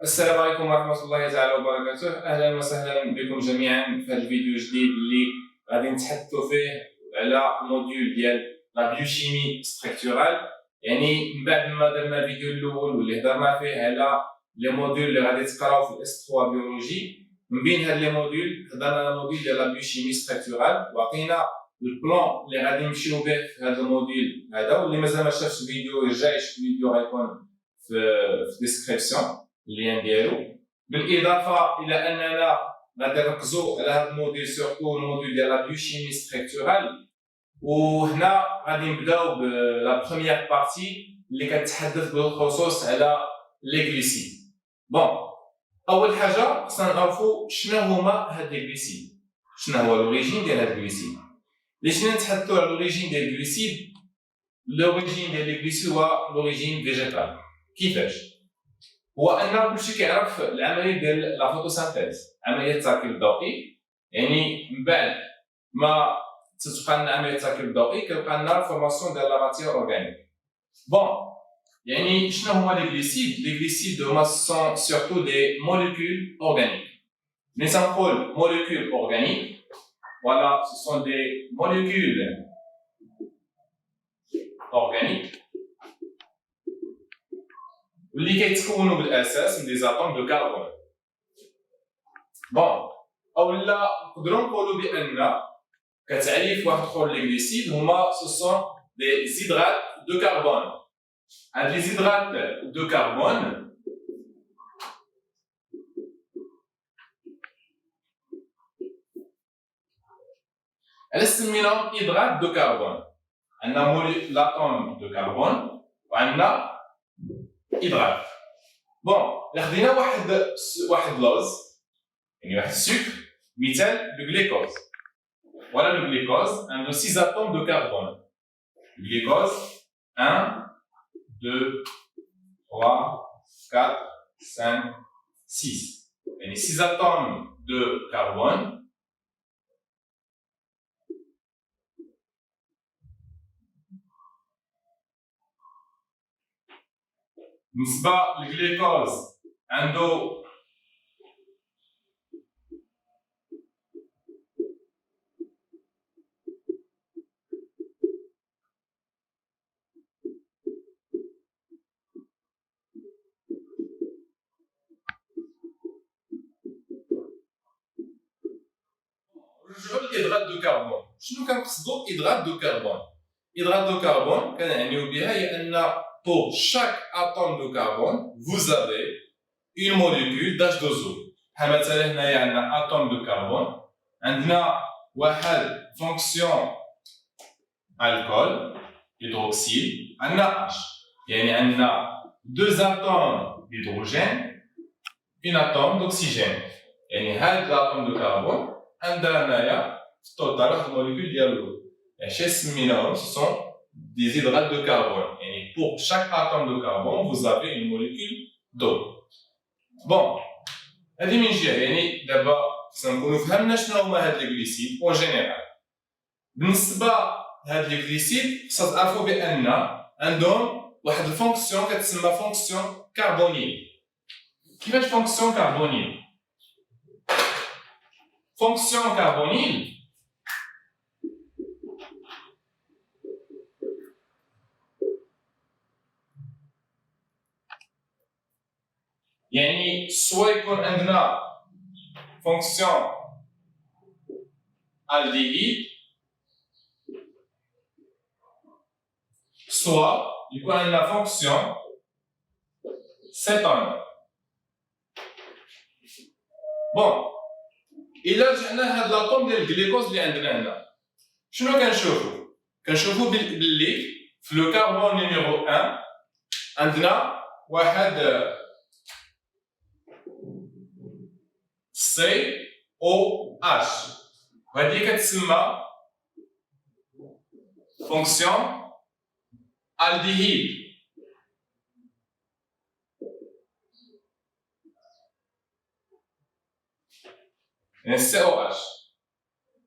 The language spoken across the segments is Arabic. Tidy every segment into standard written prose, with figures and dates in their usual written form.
السلام عليكم ورحمة الله تعالى وبركاته. أهلا وسهلا بكم جميعا في هذا الفيديو الجديد اللي غادي نتحدثوا فيه على موديول ديال لا بيوشيمي ستركتورال. يعني من بعد ما درنا الفيديو الأول واللي هضرنا فيه على لي موديول اللي غادي تقراو في الاس 3 بيولوجي، من بين هاد لي موديول هضرنا على موديول ديال لا بيوشيمي ستركتورال وعطينا البلان اللي غادي نمشيو به في هذا الموديول هذا. واللي مازال ما شافش الفيديو يرجع يشوف الفيديو، غيكون في الديسكريبسيون اللين ديالو. بالاضافه الى اننا غادي نركزوا على هذا الموديل سورتو الموديل ديال لا بيوشيمي ستركتورال. وهنا غادي نبداو بلا بروميير بارتي اللي كتحدث بالخصوص على لي غليسيد. بون، اول حاجه خصنا نعرفوا شنو هما هاد لي غليسيد، شنو هو لوريجين ديال هاد الغليسيد. باش نتحدثوا على لوريجين ديال الغليسيد، لوريجين ديال لي غليسيد هو لوريجين فيجيتال. كيفاش؟ هو ان كلشي كيعرف العمليه ديال لا فوتوسانتيز، عمليه التركيب الضوئي. يعني من بعد ما تتبقى لنا عمليه التركيب الضوئي كيبقى لنا فورماسيون ديال لا ماتيير اورغانيك. بون، يعني شنو هما لي غليسيد؟ لي غليسيد هما سون سورتو دي موليكول اورغانيك. ملي تنقول موليكول اورغانيك، فوالا سو سون دي موليكول اورغانيك واللي كيتكونوا بالاساس من دي زاتوم دو كربون. بون، اولا نقدروا نقولوا بان كتعريف واحد اخر لي غليسيد هما سو سون دي زيدرات دو كربون. هاد لي زيدرات دو كربون علاش سميناهم هيدرات دو كربون؟ عندنا لاتوم دو كربون وعندنا هيدرات. بون، الا خدينا واحد لوز، يعني واحد السكر، مثال لو غليكوز. Voilà le glucose, un de 6 atomes de carbone. Le glucose, 1, 2, 3, 4, 5, 6. Et les 6 atomes de carbone. بالنسبة للجليكوز عنده نرجعو للإدغات دو كربون. شنو كنقصدو إدغات دو كربون؟ إدغات دو كربون كنعنيو بها هي أن pour chaque atome de carbone vous avez une molécule d'H2O. بحال مثلا هنايا عندنا اتوم دو كربون، عندنا واحد فونكسيون الكول هيدروكسيل، عندنا H، يعني عندنا deux atomes d'hydrogène un atome d'oxygène. يعني هاد الاتوم دو كربون عندنا هنايا في التوتال واحد الموليكول ديالو، يعني شي سميناهم سون des hydrates de carbone. Et pour chaque atome de carbone, vous avez une molécule d'eau. Bon, هذه من جهة. يعني دابا خصنا نكونوا فهمنا شنو هما هاد لي غليسيد اون جينيرال. بالنسبة لهاد لي غليسيد خصنا تعرفوا بأن عندهم واحد الفونكسيون كتسمى فونكسيون كربونيل. كيفاش فونكسيون كربونيل؟ فونكسيون كربونيل يعني سوا يكون عندنا فونكسيون الديهيد، سوا يكون عندنا فونكسيون سيتون. بون، إلا رجعنا لهاد لاطوم ديال الجليكوز اللي عندنا هنا، شنو كنشوفو؟ كنشوفو باللي في لو كربون نيميرو 1 عندنا واحد COH، وهذه كتسمى فونكسيون الديهيد. يعني COH،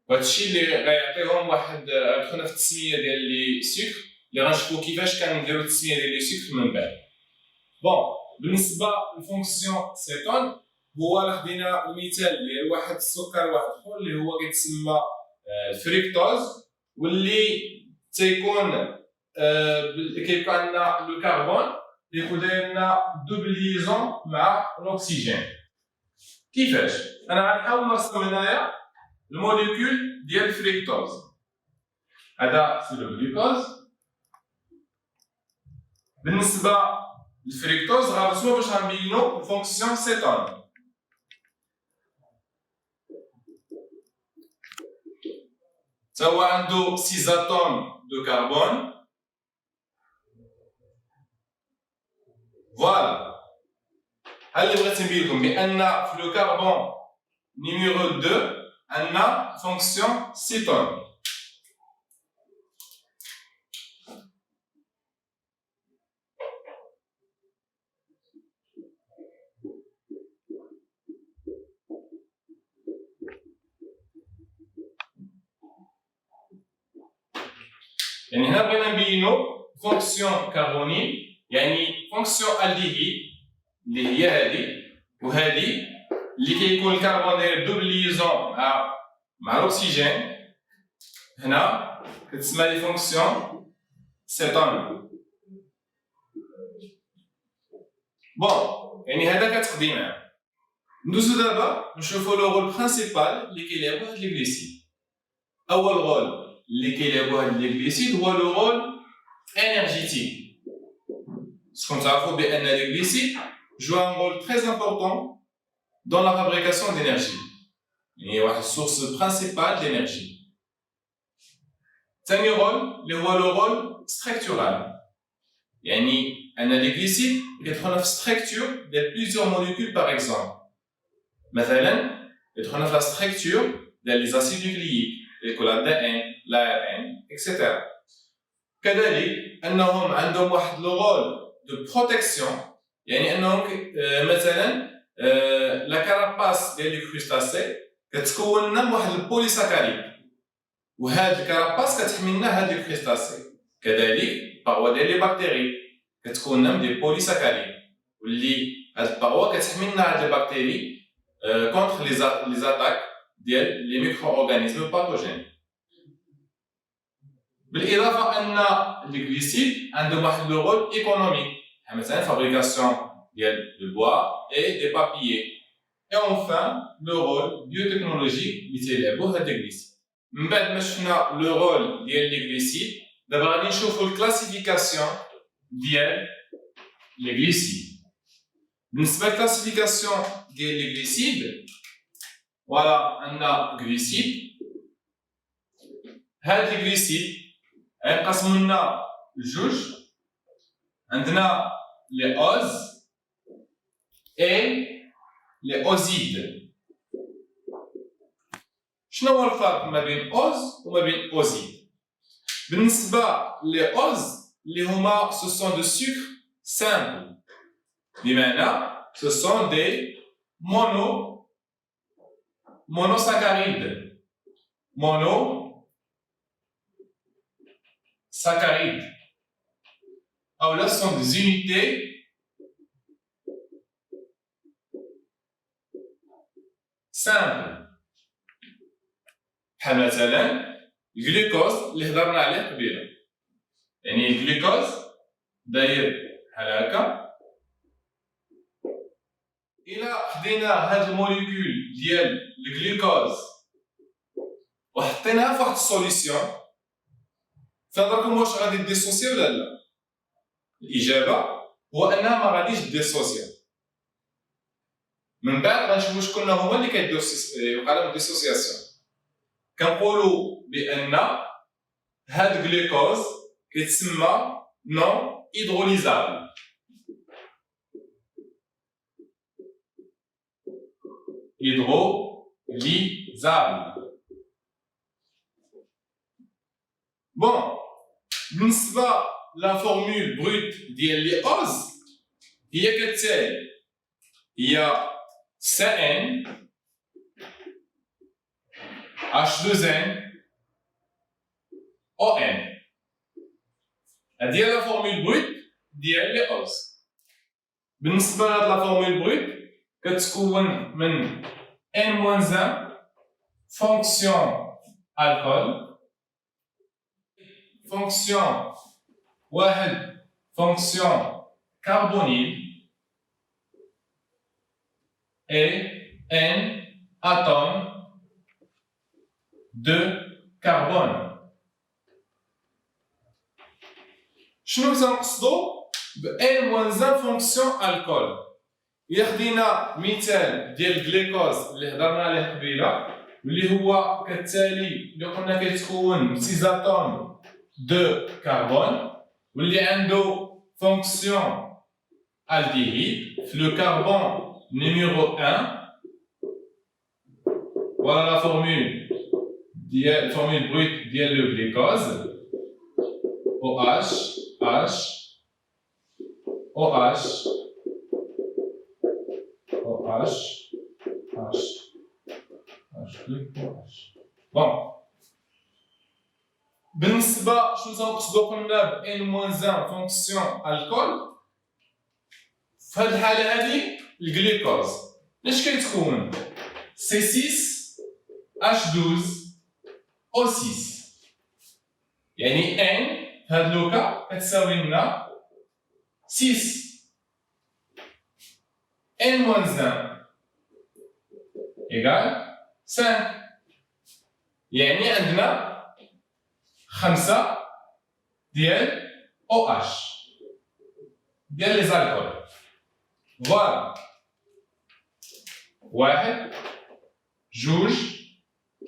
وهادشي اللي غيعطيهم واحد غندخلنا في التسميه ديال لي سكر اللي غنشوفو كيفاش كنديرو التسميه ديال لي سكر من بعد. بون، بالنسبه للفونكسيون سيتون هو خدينا المثال ديال واحد السكر واحد اخر اللي هو كيتسمى الفريكتوز واللي تيكون كيبقى عندنا لو كربون اللي يكون داير لنا دوبليزون مع الاكسجين. كيفاش؟ انا غنحاول نرسم هنايا الموليكول ديال الفريكتوز. هذا سي لو جلوكوز. بالنسبه للفريكتوز غنرسمو باش غنبينو الفونكسيون سيتون. تا هو عنده 6 اتوم دو كربون. فوالا ها اللي بغيت نبين لكم بان في لو كربون نيميرو 2 عندنا فونكسيون سيتون. يعني هنا بغينا نبينو فونكسيون كربونيل يعني فونكسيون الديهيد اللي هي هذه وهذه اللي كيكون الكربون داير دوبليزون مع الاكسجين. هنا كتسمى لي فونكسيون سيتون. بون يعني هذا كتخدي معاه. ندوزو دابا نشوفو لو رول برينسيبال اللي كيلعبو هاد لي غليسيد. اول رول اللي كيلعبو هاد لي غليسيد هو لو رول énergétique. Parce qu'on تعرفوا بأن les glycides jouent un rôle très important dans la fabrication d'énergie. Il y a une source principale d'énergie. ثاني rôle اللي هو le rôle structural. يعني أن les glycides يدخلون في structure de plusieurs molécules par exemple. مثلا يدخلون في la structure des acides nucléiques, l'ADN, l'ARN, etc. كذلك أنهم عندهم واحد لو رول دو بروتيكسيون يعني أنهم مثلا لا كاراباس ديال لي كروستاسي كتكون لنا بواحد البوليساكاريد وهاد الكاراباس كتحمي لنا هاد لي كروستاسي. كذلك باغوا ديال لي باكتيري كتكون لنا دي بوليساكاريد واللي هاد الباغوا كتحمي لنا هاد لي باكتيري كونتر لي زاتاك ديال لي ميكرو اورغانيزم باثوجين. بالاضافه ان لي غليسيد عندهم واحد لو رول ايكونوميك مثلا فابريكاسيون ديال لو بوا اي دي بابيي. اي اونفان لو رول بيوتكنولوجيك اللي تيلعبوه هاد لي غليسيد. من بعد ما شفنا لو رول ديال لي غليسيد دابا غادي نشوفو الكلاسيفيكاسيون ديال لي غليسيد. بالنسبه للكلاسيفيكاسيون ديال لي غليسيد فوالا عندنا غليسيد. هاد لي غليسيد غينقسموا لنا لجوج. عندنا لي اوز اي لي اوزيد. شنو هو الفرق ما بين اوز وما بين اوزيد؟ بالنسبه لي اوز اللي هما سو سون دو سكر سامبل بمعنى سو سون دي monosaccharides. Monosaccharides. Alors là, ce sont des unités simples. مثلا الجلوكوز اللي هضرنا عليه قبيله. يعني الجلوكوز داير بحال هكا. إلا خدينا هاد الموليكول ديال الجلوكوز وحطيناها في واحد السوليسيون في نظركم واش غادي ديسوسي ولا لا؟ الإجابة هو أنها ما غاديش ديسوسيا. من بعد غنشوفو شكون هما اللي كيوقع لهم ديسوسياسيون. كنقولو بأن هاد الجلوكوز كيتسمى نون هيدروليزابل. هيدروليزابل. بون بالنسبة لا فورمول بروت ديال لي اوز هي كالتالي. هي CN H2N ON. هادي هي لا فورمول بروت ديال لي اوز. بالنسبة لهاد لا فورمول بروت كتكون من N-1 fonction alcool fonction واحد fonction carbonyle et N atomes de carbone. شنو تنقصدو ب N-1 fonction alcool؟ إلا خدينا مثال ديال الجليكوز اللي هضرنا عليه قبيله واللي هو كالتالي اللي قلنا كيتكون 6 اتوم دو كربون واللي عنده فونكسيون الديهيد في لو كربون نيميرو 1 فوالا لا فورمول ديال الفورمول بروت ديال لو جليكوز OH H OH OH H H بون بالنسبة شنو تنقصدو قلنا ب N-1 فونكسيون الكول في هاد الحالة هادي الجليكوز اش كيتكون C6H12O6 يعني N في هاد لوكا كتساوي لنا 6 N-1 إيكال 5 يعني عندنا 5 ديال OH ديال لي زالكول فوالا 1 2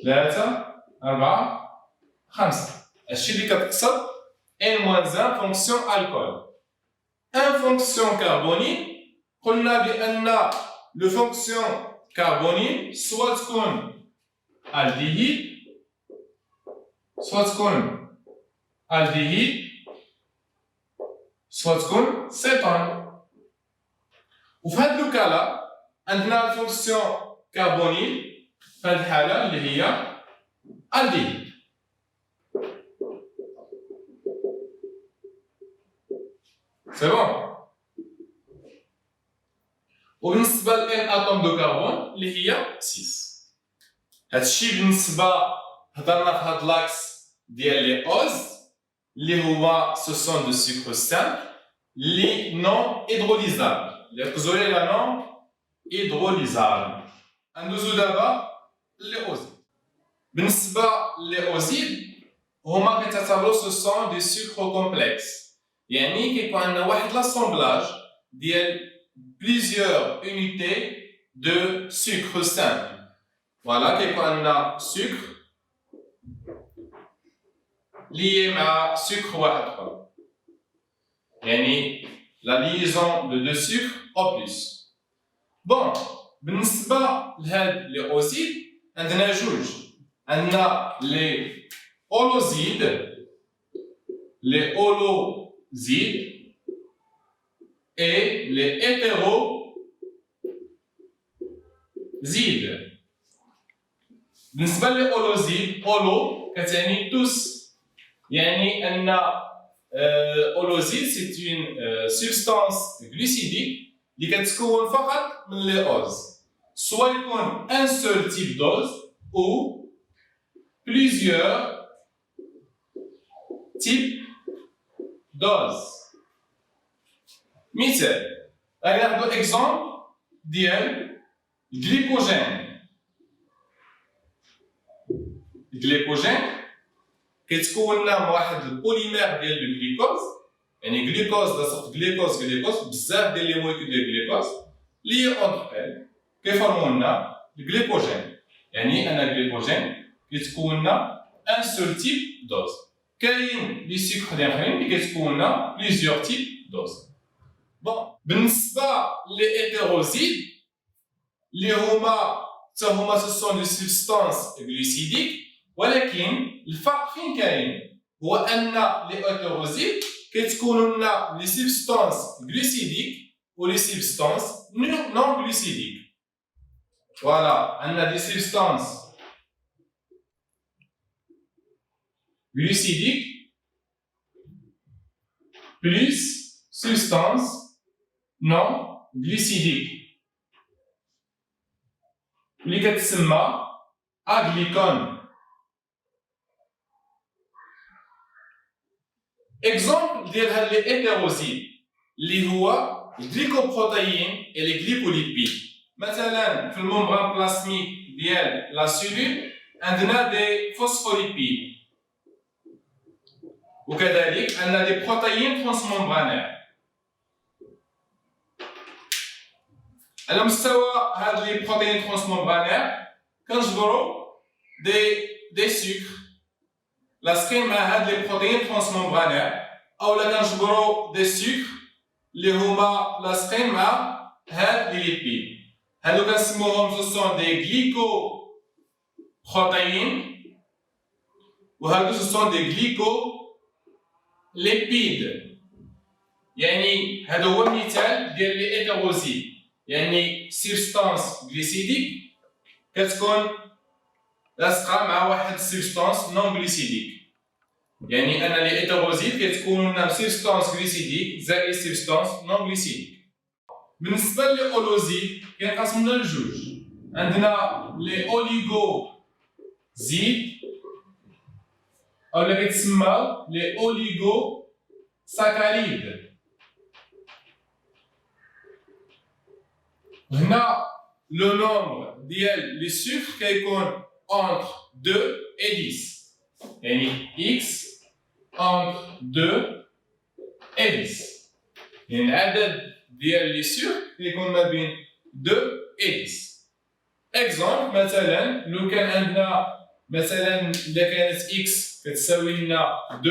3 4 5 هادشي اللي كتقصد N-1 فونكسيون الكول ان فونكسيون كربونيل قلنا بأن لو فونكسيون كربونيل سوا تكون الديهيد سوا تكون الديهيد سوا تكون سيتون وفي هاد لوكالا عندنا الفونكسيون كربونيل في هاد الحالة اللي هي الديهيد سي بون وبالنسبة ل N اتوم دو كربون اللي هي 6 هادشي بالنسبة هضرنا في هاد لاكس ديال لي اوز اللي هو سو سون دو سكر سامبل اللي نون هيدروليزابل اللي ركزوا على نون هيدروليزابل ندوزو دابا لي اوزيد بالنسبة لي اوزيد هما كيتعتبروا سو سون دي سكر كومبلكس يعني كيكون عندنا واحد لاسومبلاج ديال plusieurs unités de sucre simple. Voilà, كيكون عندنا sucre lié مع sucre واحد آخر. يعني la liaison de deux sucres au plus. Bon, بالنسبة لهاد لي أوزيد عندنا جوج. عندنا لي أولوزيد et les hétérosides. بالنسبة للأولوزيد أولو كتعني tous يعني أن أولوزيد c'est une substance glucidique اللي كتكون فقط من لي أوز soit يكون un seul type d'ose ou plusieurs types d'ose. مثال غادي ناخدو اكزومبل ديال الجليكوجين الجليكوجين كيتكون لنا من واحد البوليمير ديال الجليكوز يعني جليكوز دا صوت جليكوز بزاف ديال لي موليكول ديال الجليكوز لي اونتر ال كيفورمو لنا الجليكوجين يعني ان الجليكوجين كيتكون لنا ان سول تيب دوز كاين لي سكر ديال اخرين اللي كيتكون لنا بليزيور تيب دوز. بون بالنسبة للهيتيروزيد اللي هما حتى هما سون دي سبستانس غلوسيديك ولكن الفرق فين كاين هو ان الهيتيروزيد كيتكونوا لنا لي سبستانس غلوسيديك و لي سبستانس نون غلوسيديك. فوالا عندنا دي سبستانس غلوسيديك بلس سبستانس non glucidique اللي كتسمى اغليكون. اكزومبل ديال هاد لي هيتيروزيد اللي هو الجليكوبروتيين اي لي جليكوليبيد. مثلا في الممبران بلازميك ديال لا سيلول عندنا دي فوسفوليبيد، وكذلك عندنا دي بروتيين ترانسممبرانير. على مستوى هاد لي بروتيين ترانسممبرانير كنجبروا دي سكر لاصقين مع هاد لي بروتيين ترانسممبرانير، اولا كنجبروا دي سكر اللي هما لاصقين مع هاد لي ليبيد. هادو كنسموهم سون دي غليكو بروتيين، وهادو سون دي غليكو ليبيد. يعني هذا هو المثال ديال لي هيتيروزيد، يعني سبستانس غليسيديك كتكون لاصقه مع واحد سبستانس نون غليسيديك. يعني ان لي هيتيروزيد كتكونوا لنا سبستانس غليسيديك زائد سبستانس نون غليسيديك. بالنسبه لي اولوزيد كينقسموا لنا لجوج، عندنا لي اوليغو زيد اولا كيتسمى لي اوليغو ساكاريد. هنا لو نومبر ديال لي سكر كيكون entre 2 et 10، يعني x entre 2 et 10، يعني العدد ديال لي سكر كيكون ما بين 2 et 10. اكزومبل مثلا لو كان عندنا مثلا اذا كانت x كتساوي لنا 2،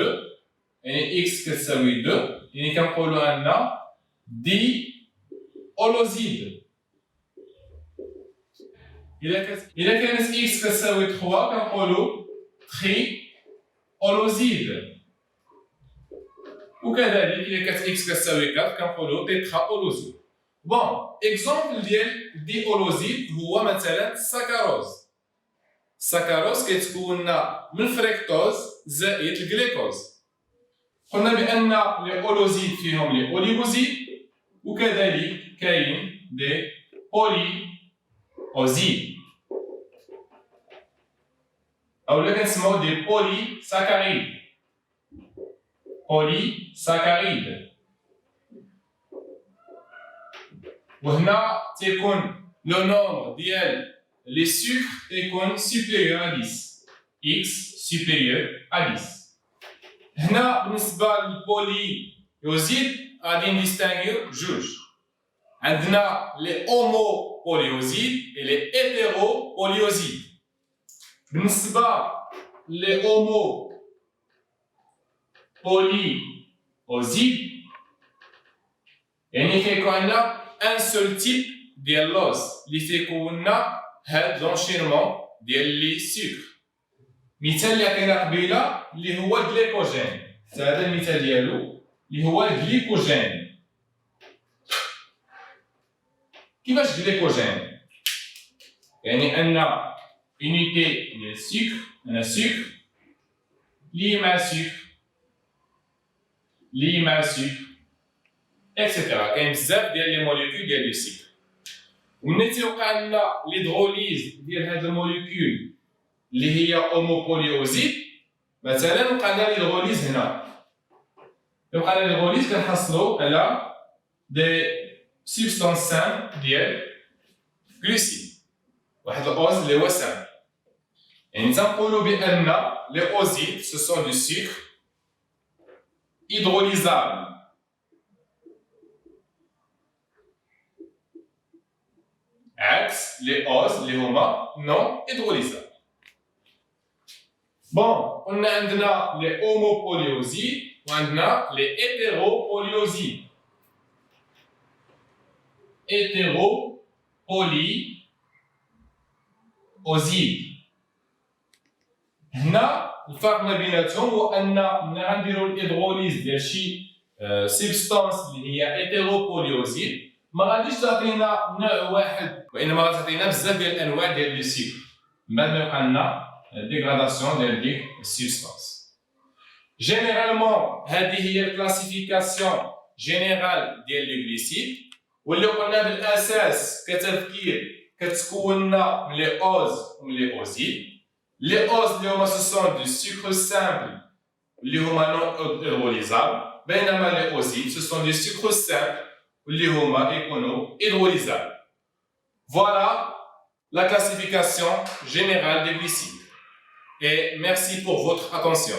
يعني x كتساوي 2، يعني كنقولوا عندنا دي اولوزيد. إذا كانت x كتساوي 3 كنقولوا تري اولوزيد، وكذلك إذا كانت x كتساوي 4 كنقولوا تيترا اولوزيد. بون اكزومبل ديال دي اولوزيد هو مثلا السكروز. السكروز كيتكون من الفريكتوز زائد الجليكوز. قلنا بان لي اولوزيد فيهم لي اوليغوزيد، وكذلك كاين دي بولي اوزيد اولا كنسموه دي بولي ساكاريد. بولي ساكاريد، وهنا تيكون لو نومبر ديال لي سكر تيكون supérieur à 10، x supérieur à 10. هنا بالنسبه للبولي يوزيد غادي نديستانغيو جوج، عندنا لي هومو بوليوزيد et لي هيتيرو بوليوزيد. بالنسبه لي هومو بوليوزيد يعني كيكون عندنا ان سول تيب ديال لوز اللي تيكون لنا هاد لونشيرمون ديال لي سكر. مثال اللي عطينا قبيله اللي هو الجليكوجين، هذا المثال ديالو اللي هو الجليكوجين. كيفاش جليكوجين؟ يعني ان unité ديال السكر، انا سكر لي مع سكر لي مع سكر اكسيتيرا. كاين بزاف ديال لي موليكول ديال لي سكر، وملي تيوقع لنا ليدغوليز ديال هاد الموليكول اللي هي هوموبوليوزيد، مثلا وقع لنا ليدغوليز هنا، يوقع لنا ليدغوليز كنحصلوا على دي سبستانس سام ديال غلوسيد، واحد الاوز اللي هو سام. يعني تنقولوا بان لي اوزيد سو سون دو سكر هيدروليزابل، عكس لي اوز اللي هما نون هيدروليزابل. بون قلنا عندنا لي هوموبوليوزيد وعندنا لي هيتيروبوليوزيد. هيتيروبوليوزيد هنا الفرق ما بيناتهم هو ان ملي غنديروا الهيدروليز ديال شي سبستانس اللي هي هيتيروبوليوزيد ما غاديش تعطينا نوع واحد، وانما غتعطينا بزاف ديال الانواع ديال لي سكر من بعد ما يوقع لنا ديغراداسيون ديال ديك السبستانس. جينيرالمون هذه هي الكلاسيفيكاسيون جينيرال ديال لي غليسيد. واللي قلنا بالاساس كتفكير كتكوننا من لي اوز ومن لي اوزيد. لي اوز اللي هما سو دو سكر سامبل اللي هما نون هيدروليزابل، بينما لي اوزيد سو دو سكر سامبل اللي هما يكونوا هيدروليزابل. Voilà la classification générale des glycides. Et merci pour votre attention.